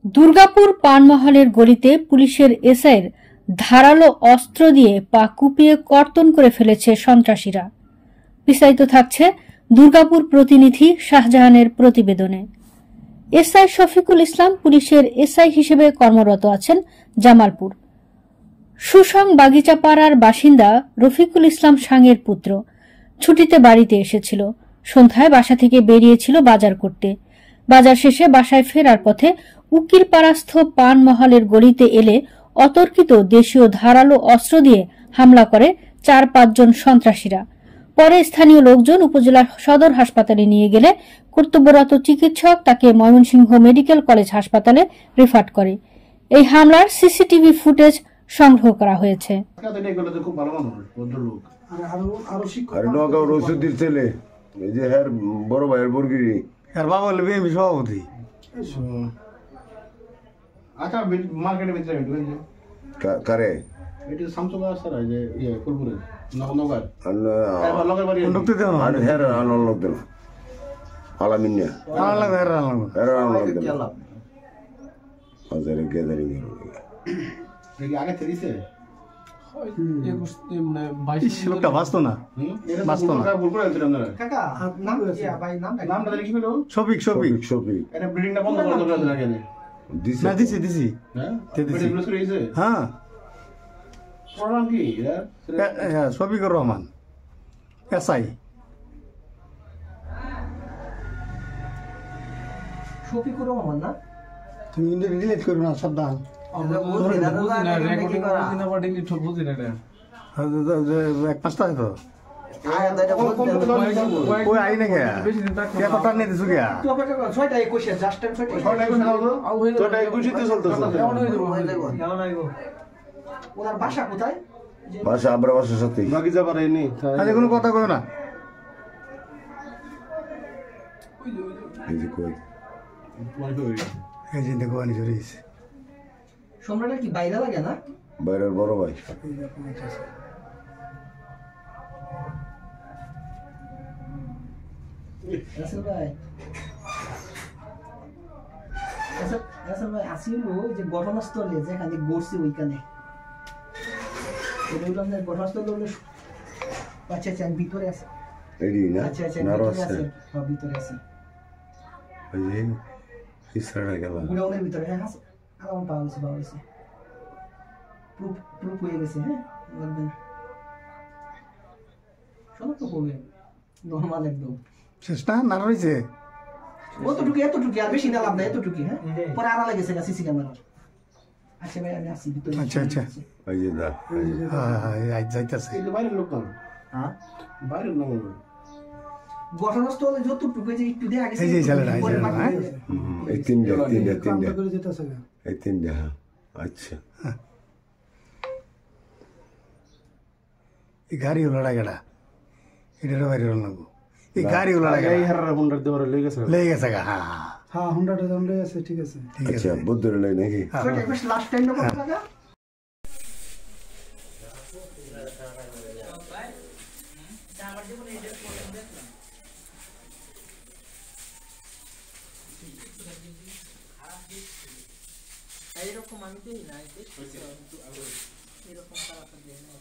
দুর্গাপুর পানমহলের গলিতে পুলিশের এসআইয়ের ধারালো অস্ত্র দিয়ে পা কুপিয়ে কর্তন করে ফেলেছে সন্ত্রাসীরা। বিস্তারিত থাকছে দুর্গাপুর প্রতিনিধি শাহজাহানের প্রতিবেদনে। এসআই শফিকুল ইসলাম পুলিশের এসআই হিসেবে কর্মরত আছেন জামালপুর। সুসং বাগিচাপাড়ার বাসিন্দা রফিকুল ইসলাম সাংয়ের পুত্র ছুটিতে বাড়িতে এসেছিল। সন্ধ্যায় বাসা থেকে বেরিয়েছিল বাজার করতে। বাজার শেষে বাসায় ফেরার পথে উকিরপাড়াস্থ পানমহলের গলিতে এলে অতর্কিত দেশীয় ধারালো অস্ত্র দিয়ে হামলা করে 4-5 জন সন্ত্রাসীরা। পরে স্থানীয় লোকজন উপজেলা সদর হাসপাতালে নিয়ে গেলে কর্তব্যরত চিকিৎসক তাকে ময়মনসিংহ মেডিকেল কলেজ হাসপাতালে রেফার করে। এই হামলার সিসিটিভি ফুটেজ সংগ্রহ করা হয়েছে। বড় ভাইয়ের বর্গিরি সভাপতি। আচ্ছা মার্কেটের ভিতরে কারে এটি সামসুল্লাহ স্যার যে ইয়ে কুলপুরে নগর লগের বাড়ি ঢুকতে দেন আর হের আনল লোক দেন আলামিনিয়া আলাল হের আনল দেন হাজারে গ্যাদারিং এর এই আগে তেরিছে লোকটা বাঁচতো না বাঁচতো না কাকা নাম কি ভাই নামটা কি হলো শফিক এটা বিল্ডিংটা বন্ধ করে দেওয়া লাগে না দিছি হ্যাঁ দিছি হ্যাঁ প্রোগ্রাম কি হ্যাঁ শফিকুর রহমান এসআই। শফিকুর রহমান না তুমি কিন্তু ডিলিট করো না সাবধান। এক পাঁচটা তো ওই আই না গিয়া কতটা নিয়ে দিছো গিয়া 6:21 জাস্ট টাইম 6:21 চলতেছে ওনার বাসা কোথায়? বাসা আমরা বাসার সাথে বাকি যাবার এনি আরে কোনো কথা কই না। এই যে কই এই যে দেখো আনি জড়িয়েছে সম্রাটের কি বাইরে লাগে না? বাইরের বড় ভাই রাসেল ভাই আসিল যে ঘটনাস্থলে যেখানে গড়ছে ওইখানে ঘটনাস্থলে আচ্ছা আচ্ছা ভিতরে আছে আচ্ছা আচ্ছা ভিতরে আছে ওই যে ইসরা গেল গুড়াউনের ভিতরে। হ্যাঁ আরাম পাওয়া গেছে প্রুফ হয়ে গেছে। হ্যাঁ লাগবে না শনাক্ত করবে নর্মাল একদম চেষ্টা না রয়েছে এতটুকু আর বেশি না লাভ না এতটুকু। হ্যাঁ পরে আড়া লেগেছে সিসি ক্যামেরা। আচ্ছা ভাই আমি আসি ভিতরে। আচ্ছা এই যে দা হ্যাঁ যাইতাছে এই বাইরের লোক না হ্যাঁ বাইরের লোক ঘটনাস্থলে যতটুকু যে একটু দেখা গেছে এই যে ছেলেটা এই তিনটা এই তিনটা আচ্ছা এই গাড়ি হলো গেড়া এটার বাইরে হলো এই গাড়ি হলো এই হারার হুন্ডার দেওয়ার লেগে গেছে গা হ্যাঁ হ্যাঁ হুন্ডাটা দাম লেগে আছে। ঠিক আছে আচ্ছা বুদ্ধর লই নাকি লাস্ট টাইম না কত টাকা এরকম আমি দিই না এরকম খারাপ দিয়ে না।